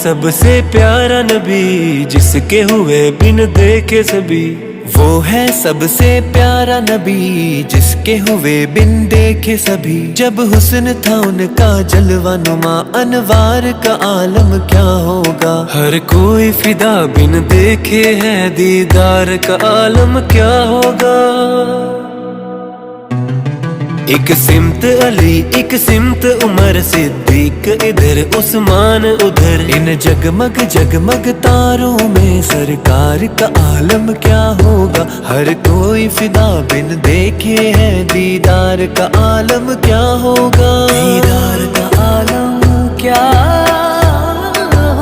سب سے پیارا نبی جس کے ہوئے بن دیکھے سبھی، وہ ہے سب سے پیارا نبی جس کے ہوئے بن دیکھے سبھی۔ جب حسن تھا ان کا جلوہ نما، انوار کا عالم کیا ہوگا۔ ہر کوئی فدا بن دیکھے ہے، دیدار کا عالم کیا ہوگا۔ ایک سمت علی ایک سمت عمر، صدیق ادھر عثمان ادھر، ان جگمگ جگمگ تاروں میں سرکار کا عالم کیا ہوگا۔ ہر کوئی فدا بن دیکھے ہے، دیدار کا عالم کیا ہوگا۔ دیدار کا عالم کیا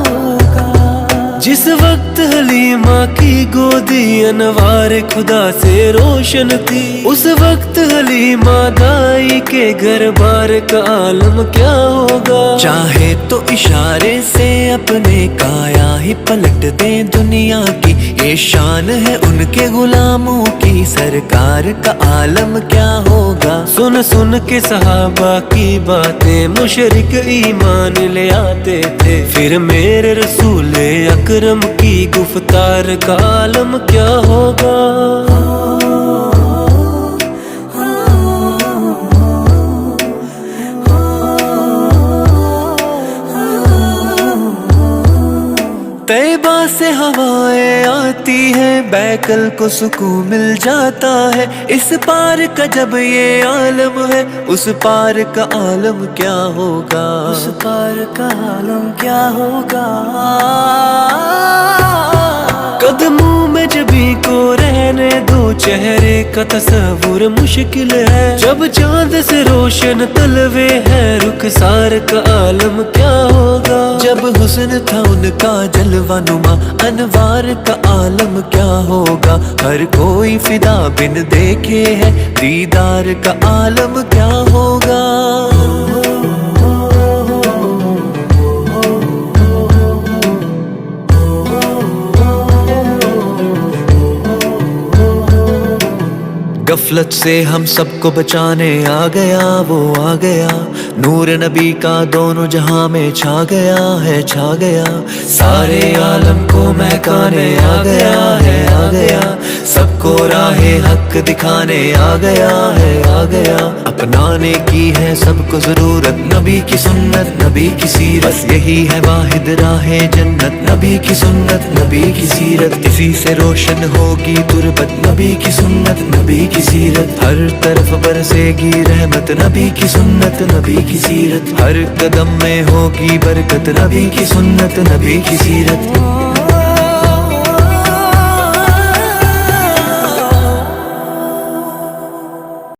ہوگا۔ جس وقت حلیمہ کی گودی انوار خدا سے روشن تھی، اس وقت حلیمہ دائی کے گھر بار کا عالم کیا ہوگا۔ چاہے تو اشارے سے اپنے کایا ہی پلٹ دیں دنیا کی، یہ شان ہے ان کے غلاموں کی، سرکار کا عالم کیا ہوگا۔ سن سن کے صحابہ کی باتیں مشرک ایمان لے آتے تھے، پھر میرے رسول اکرم کی گفتار کا عالم کیا ہوگا۔ طیبہ سے ہوائیں آتی ہیں، بیکل کو سکون مل جاتا ہے، اس پار کا جب یہ عالم ہے، اس پار کا عالم کیا ہوگا۔ اس پار کا عالم کیا ہوگا۔ قدموں میں جبھی کو رہنے دو، چہرے کا تصور مشکل ہے، جب چاند سے روشن تلوے ہیں، رخسار کا عالم کیا ہوگا۔ جب حسن تھا ان کا جلوہ نما، انوار کا عالم کیا ہوگا۔ ہر کوئی فدا بن دیکھے ہے، دیدار کا عالم کیا ہوگا۔ غفلت سے ہم سب کو بچانے آ گیا، وہ آ گیا، نور نبی کا دونوں جہاں میں چھا گیا ہے، چھا گیا، سارے عالم کو مہکانے آ گیا ہے، آ گیا، سب کو راہ حق دکھانے آ گیا ہے، آ گیا، اپنانے کی ہے سب کو ضرورت، نبی کی سنت نبی کی سیرت، بس یہی ہے واحد راہ جنت، نبی کی سنت نبی کی سیرت، اسی سے روشن ہوگی تربت، نبی کی سنت نبی کی سیرت، ہر طرف برسے گی رحمت، نبی کی سنت نبی کی سیرت، ہر قدم میں ہوگی برکت، نبی کی سنت نبی کی سیرت۔